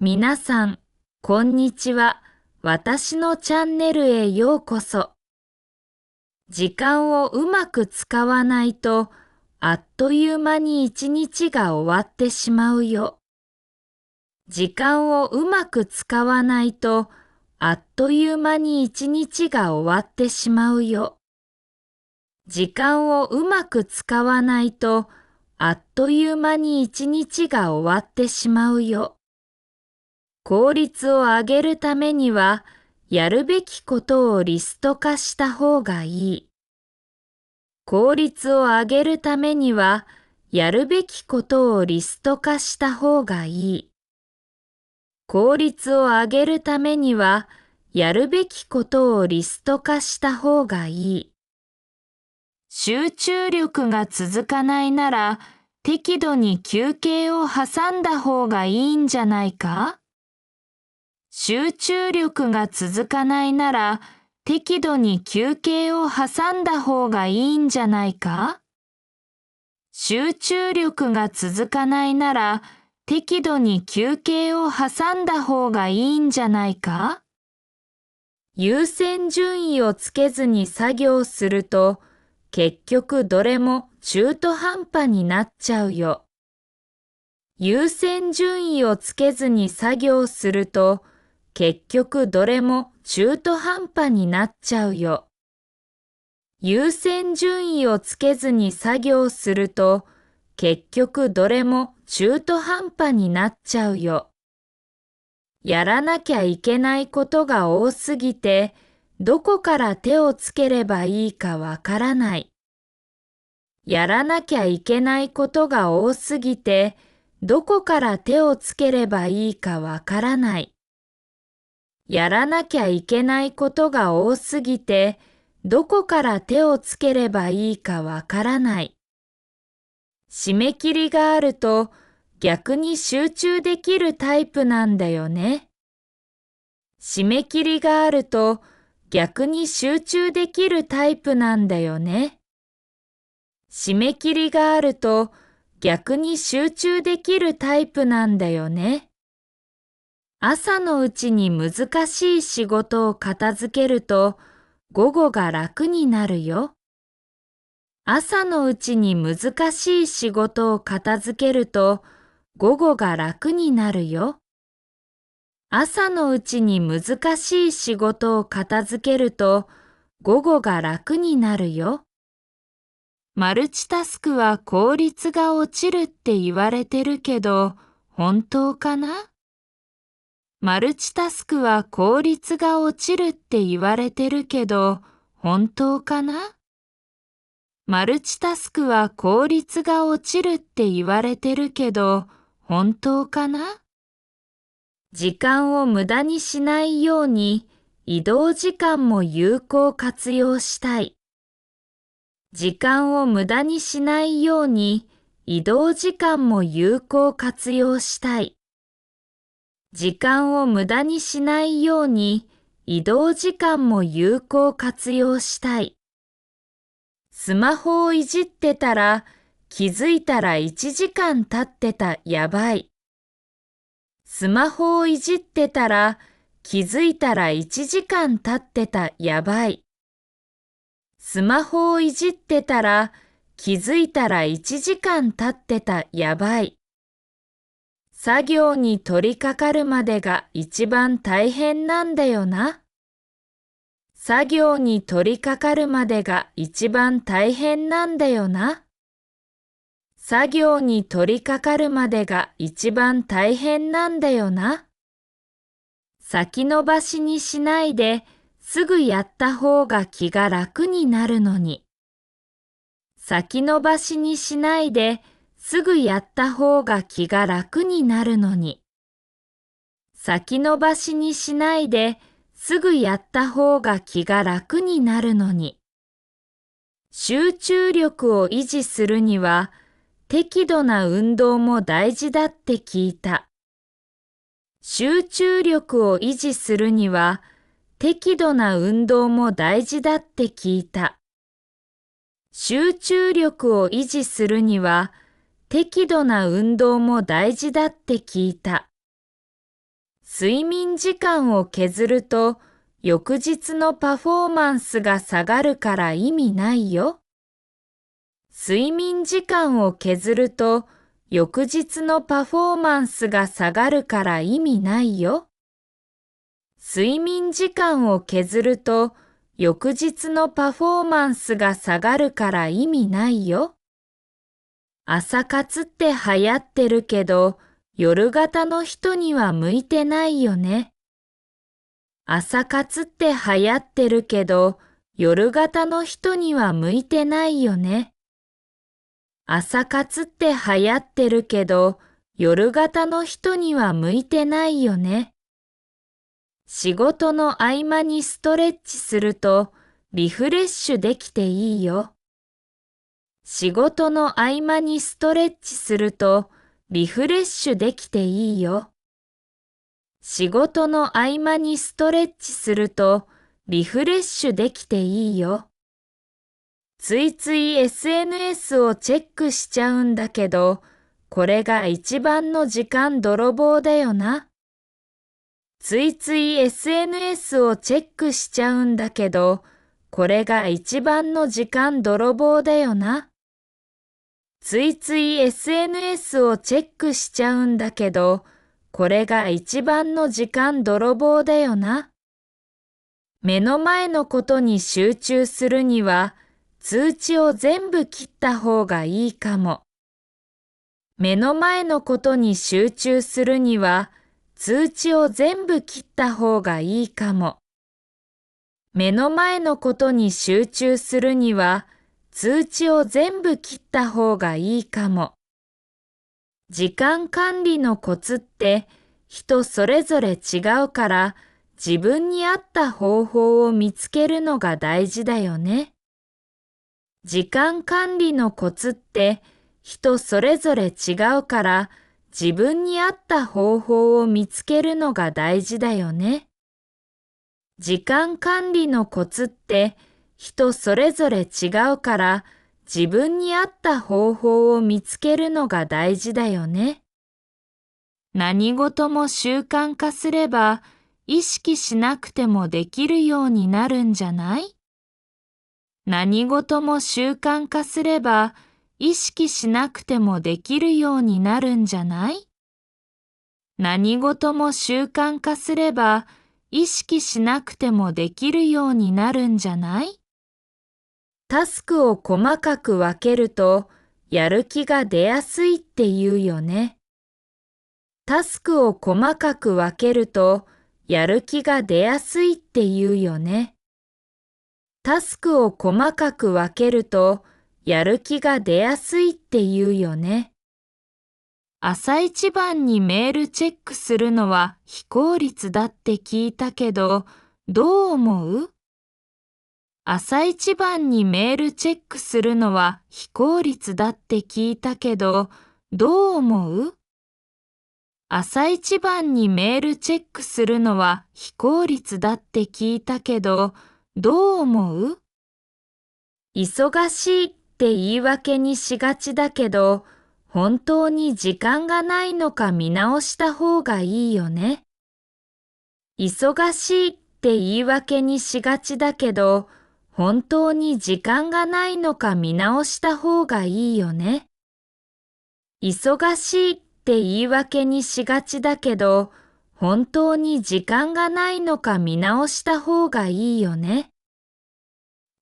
皆さん、こんにちは。私のチャンネルへようこそ。時間をうまく使わないと、あっという間に一日が終わってしまうよ。時間をうまく使わないと、あっという間に一日が終わってしまうよ。時間をうまく使わないと、あっという間に一日が終わってしまうよ。効率を上げるためには、やるべきことをリスト化した方がいい。効率を上げるためには、やるべきことをリスト化した方がいい。効率を上げるためには、やるべきことをリスト化した方がいい。集中力が続かないなら、適度に休憩を挟んだ方がいいんじゃないか？集中力が続かないなら、適度に休憩を挟んだ方がいいんじゃないか？集中力が続かないなら、適度に休憩を挟んだ方がいいんじゃないか？優先順位をつけずに作業すると、結局どれも中途半端になっちゃうよ。優先順位をつけずに作業すると、結局どれも中途半端になっちゃうよ。優先順位をつけずに作業すると、結局どれも中途半端になっちゃうよ。やらなきゃいけないことが多すぎて、どこから手をつければいいかわからない。やらなきゃいけないことが多すぎて、どこから手をつければいいかわからない。やらなきゃいけないことが多すぎて、どこから手をつければいいかわからない。締め切りがあると逆に集中できるタイプなんだよね。締め切りがあると逆に集中できるタイプなんだよね。締め切りがあると逆に集中できるタイプなんだよね。朝のうちに難しい仕事を片付けると午後が楽になるよ。朝のうちに難しい仕事を片付けると午後が楽になるよ。朝のうちに難しい仕事を片付けると午後が楽になるよ。マルチタスクは効率が落ちるって言われてるけど、本当かな？マルチタスクは効率が落ちるって言われてるけど、本当かな？マルチタスクは効率が落ちるって言われてるけど、本当かな？時間を無駄にしないように移動時間も有効活用したい。時間を無駄にしないように移動時間も有効活用したい。時間を無駄にしないように移動時間も有効活用したい。スマホをいじってたら気づいたら1時間経ってた、やばい。スマホをいじってたら気づいたら1時間経ってた、やばい。スマホをいじってたら気づいたら1時間経ってた、やばい。作業に取り掛かるまでが一番大変なんだよな。作業に取り掛かるまでが一番大変なんだよな。作業に取り掛かるまでが一番大変なんだよな。先延ばしにしないですぐやった方が気が楽になるのに。先延ばしにしないですぐやった方が気が楽になるのに。先延ばしにしないですぐやった方が気が楽になるのに。集中力を維持するには適度な運動も大事だって聞いた。集中力を維持するには適度な運動も大事だって聞いた。集中力を維持するには適度な運動も大事だって聞いた。睡眠時間を削ると翌日のパフォーマンスが下がるから意味ないよ。睡眠時間を削ると翌日のパフォーマンスが下がるから意味ないよ。睡眠時間を削ると翌日のパフォーマンスが下がるから意味ないよ。朝活って流行ってるけど、夜型の人には向いてないよね。朝活って流行ってるけど、夜型の人には向いてないよね。朝活って流行ってるけど、夜型の人には向いてないよね。仕事の合間にストレッチするとリフレッシュできていいよ。仕事の合間にストレッチするとリフレッシュできていいよ。仕事の合間にストレッチするとリフレッシュできていいよ。ついつい SNS をチェックしちゃうんだけど、これが一番の時間泥棒だよな。ついつい SNS をチェックしちゃうんだけど、これが一番の時間泥棒だよな。ついつい SNS をチェックしちゃうんだけど、これが一番の時間泥棒だよな。目の前のことに集中するには、通知を全部切った方がいいかも。目の前のことに集中するには、通知を全部切った方がいいかも。目の前のことに集中するには、通知を全部切った方がいいかも。時間管理のコツって人それぞれ違うから、自分に合った方法を見つけるのが大事だよね。時間管理のコツって人それぞれ違うから、自分に合った方法を見つけるのが大事だよね。時間管理のコツって人それぞれ違うから、自分に合った方法を見つけるのが大事だよね。何事も習慣化すれば、意識しなくてもできるようになるんじゃない？何事も習慣化すれば、意識しなくてもできるようになるんじゃない？何事も習慣化すれば、意識しなくてもできるようになるんじゃない？タスクを細かく分けると、やる気が出やすいって言うよね。タスクを細かく分けると、やる気が出やすいって言うよね。タスクを細かく分けると、やる気が出やすいって言うよね。朝一番にメールチェックするのは非効率だって聞いたけど、どう思う？朝一番にメールチェックするのは非効率だって聞いたけど、どう思う？朝一番にメールチェックするのは非効率だって聞いたけど、どう思う？忙しいって言い訳にしがちだけど、本当に時間がないのか見直した方がいいよね。忙しいって言い訳にしがちだけど、本当に時間がないのか見直した方がいいよね。忙しいって言い訳にしがちだけど、本当に時間がないのか見直した方がいいよね。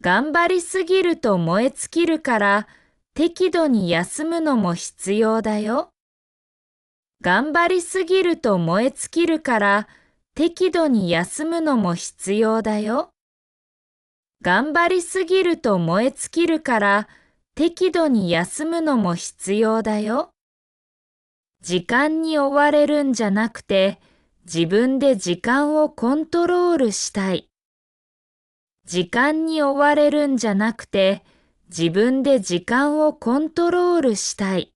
頑張りすぎると燃え尽きるから、適度に休むのも必要だよ。頑張りすぎると燃え尽きるから、適度に休むのも必要だよ。頑張りすぎると燃え尽きるから、適度に休むのも必要だよ。時間に追われるんじゃなくて、自分で時間をコントロールしたい。時間に追われるんじゃなくて、自分で時間をコントロールしたい。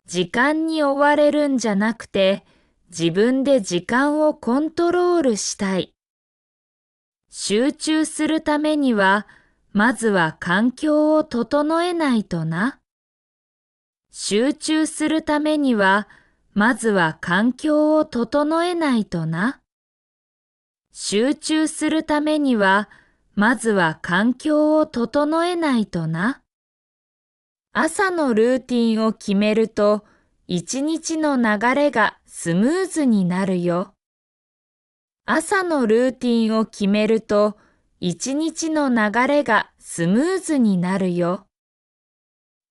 時間に追われるんじゃなくて、自分で時間をコントロールしたい。集中するためには、まずは環境を整えないとな。集中するためには、まずは環境を整えないとな。集中するためには、まずは環境を整えないとな。朝のルーティンを決めると、一日の流れがスムーズになるよ。朝のルーティンを決めると、一日の流れがスムーズになるよ。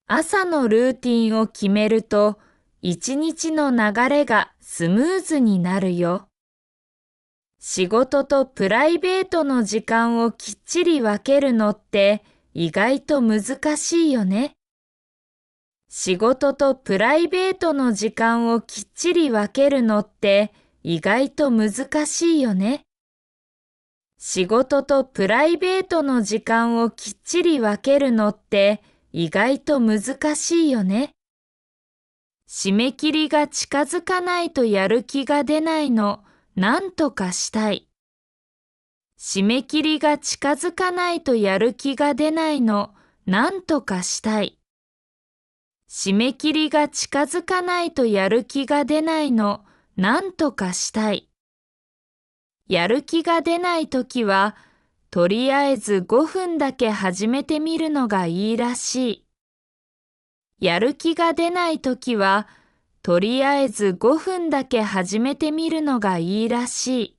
朝のルーティンを決めると、一日の流れがスムーズになるよ。仕事とプライベートの時間をきっちり分けるのって意外と難しいよね。仕事とプライベートの時間をきっちり分けるのって意外と難しいよね。仕事とプライベートの時間をきっちり分けるのって意外と難しいよね。締め切りが近づかないとやる気が出ないの、なんとかしたい。締め切りが近づかないとやる気が出ないの、なんとかしたい。締め切りが近づかないとやる気が出ないの、なんとかしたい。やる気が出ないときは、とりあえず5分だけ始めてみるのがいいらしい。やる気が出ないときは、とりあえず5分だけ始めてみるのがいいらしい。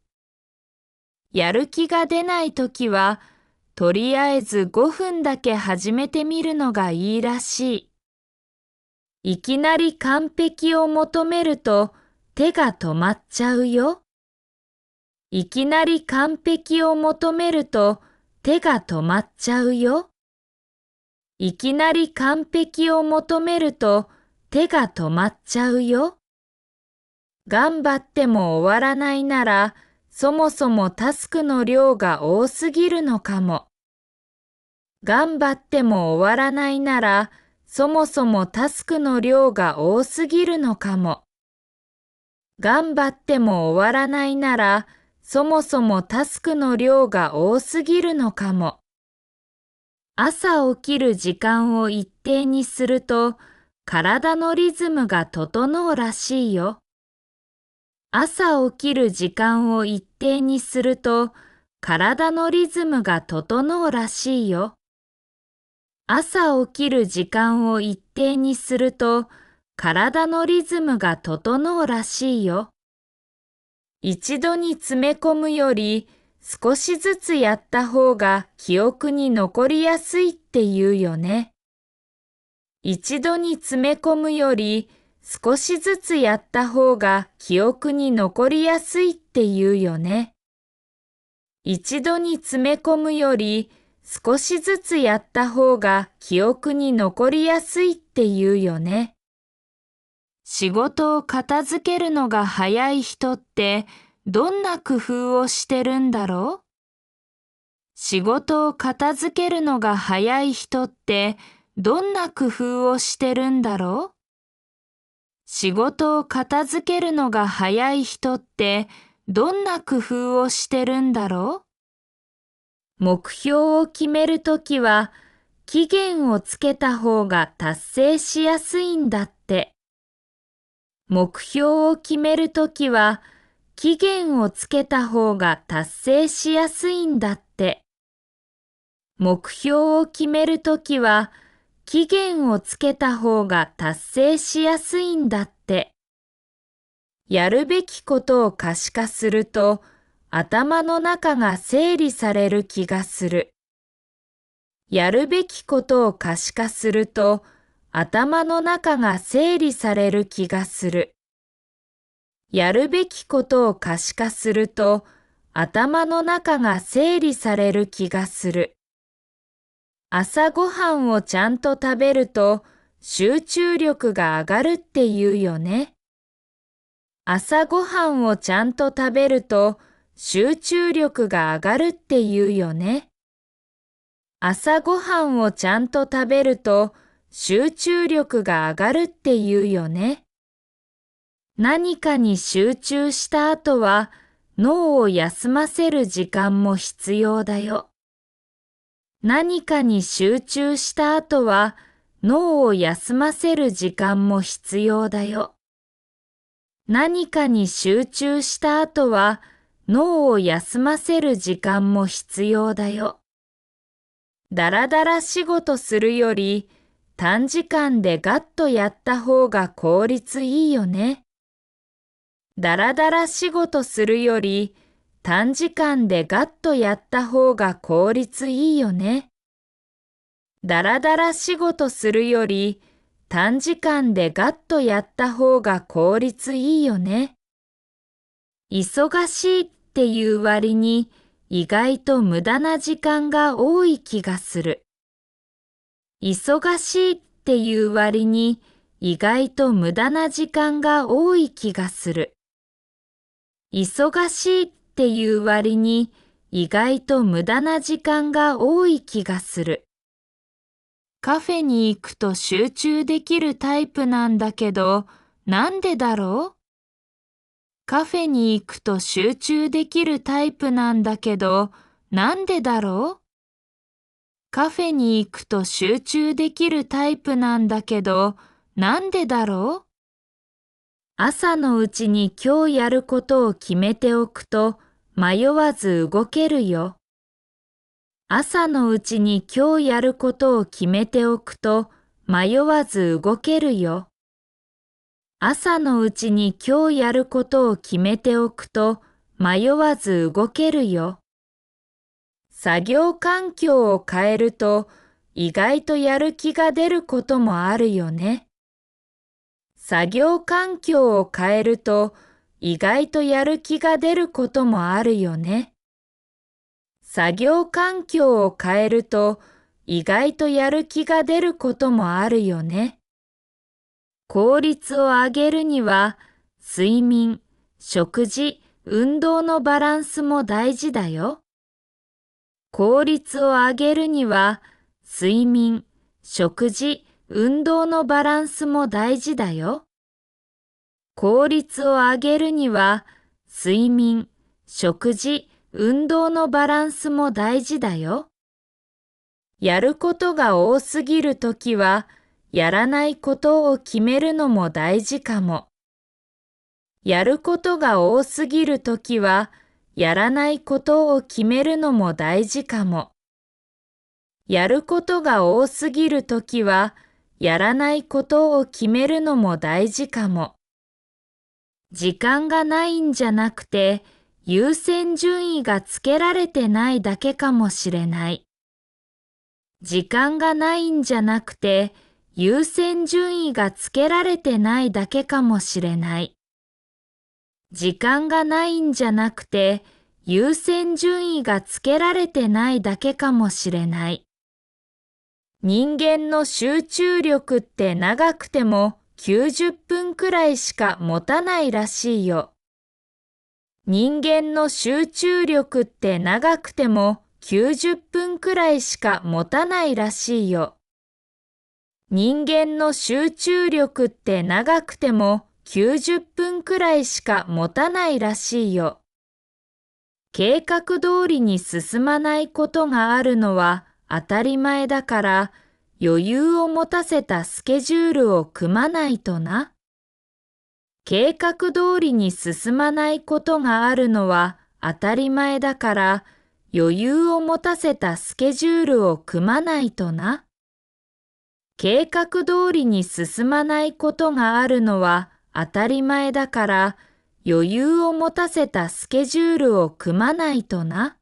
やる気が出ないときは、とりあえず5分だけ始めてみるのがいいらしい。いきなり完璧を求めると手が止まっちゃうよ。いきなり完璧を求めると手が止まっちゃうよ。いきなり完璧を求めると手が止まっちゃうよ。頑張っても終わらないなら、そもそもタスクの量が多すぎるのかも。頑張っても終わらないなら、そもそもタスクの量が多すぎるのかも。頑張っても終わらないなら、そもそもタスクの量が多すぎるのかも。朝起きる時間を一定にすると、体のリズムが整うらしいよ。朝起きる時間を一定にすると、体のリズムが整うらしいよ。朝起きる時間を一定にすると、体のリズムが整うらしいよ。一度に詰め込むより、少しずつやった方が記憶に残りやすいって言うよね。一度に詰め込むより、少しずつやった方が記憶に残りやすいって言うよね。一度に詰め込むより、少しずつやった方が記憶に残りやすいって言うよね。仕事を片付けるのが早い人ってどんな工夫をしてるんだろう？仕事を片付けるのが早い人ってどんな工夫をしてるんだろう？仕事を片付けるのが早い人ってどんな工夫をしてるんだろう？目標を決めるときは期限をつけた方が達成しやすいんだって。目標を決めるときは期限をつけた方が達成しやすいんだって。目標を決めるときは期限をつけた方が達成しやすいんだって。やるべきことを可視化すると頭の中が整理される気がする。やるべきことを可視化すると頭の中が整理される気がする。やるべきことを可視化すると頭の中が整理される気がする。朝ごはんをちゃんと食べると集中力が上がるって言うよね。朝ごはんをちゃんと食べると集中力が上がるって言うよね。朝ごはんをちゃんと食べると集中力が上がるって言うよね。何かに集中した後は脳を休ませる時間も必要だよ。何かに集中した後は脳を休ませる時間も必要だよ。何かに集中した後は脳を休ませる時間も必要だよ。だらだら仕事するより短時間でガッとやった方が効率いいよね。だらだら仕事するより短時間でガッとやった方が効率いいよね。だらだら仕事するより短時間でガッとやった方が効率いいよね。忙しいっていう割に意外と無駄な時間が多い気がする。忙しいっていう割に意外と無駄な時間が多い気がする。忙しいっていう割に意外と無駄な時間が多い気がする。カフェに行くと集中できるタイプなんだけど、なんでだろう？カフェに行くと集中できるタイプなんだけど、なんでだろう？カフェに行くと集中できるタイプなんだけど、なんでだろう？朝のうちに今日やることを決めておくと迷わず動けるよ。朝のうちに今日やることを決めておくと迷わず動けるよ。朝のうちに今日やることを決めておくと迷わず動けるよ。作業環境を変えると意外とやる気が出ることもあるよね。作業環境を変えると意外とやる気が出ることもあるよね。作業環境を変えると意外とやる気が出ることもあるよね。効率を上げるには睡眠、食事、運動のバランスも大事だよ。効率を上げるには睡眠、食事、運動のバランスも大事だよ。効率を上げるには睡眠、食事、運動のバランスも大事だよ。やることが多すぎるときは、やらないことを決めるのも大事かも。やることが多すぎるときは、やらないことを決めるのも大事かも。やることが多すぎるときは、やらないことを決めるのも大事かも。時間がないんじゃなくて、優先順位がつけられてないだけかもしれない。時間がないんじゃなくて、優先順位がつけられてないだけかもしれない。時間がないんじゃなくて、優先順位がつけられてないだけかもしれない。人間の集中力って長くても90分くらいしか持たないらしいよ。人間の集中力って長くても90分くらいしか持たないらしいよ。人間の集中力って長くても90分くらいしか持たないらしいよ。計画通りに進まないことがあるのは当たり前だから余裕を持たせたスケジュールを組まないとな。計画通りに進まないことがあるのは当たり前だから余裕を持たせたスケジュールを組まないとな。計画通りに進まないことがあるのは当たり前だから余裕を持たせたスケジュールを組まないとな。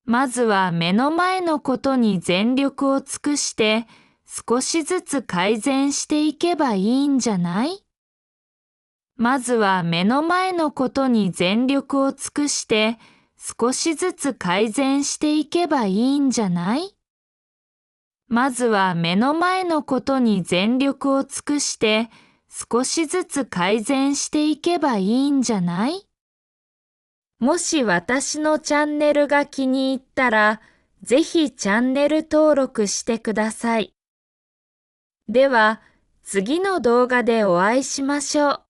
まずは目の前のことに全力を尽くして少しずつ改善していけばいいんじゃない？まずは目の前のことに全力を尽くして少しずつ改善していけばいいんじゃない？まずは目の前のことに全力を尽くして少しずつ改善していけばいいんじゃない？もし私のチャンネルが気に入ったら、ぜひチャンネル登録してください。では、次の動画でお会いしましょう。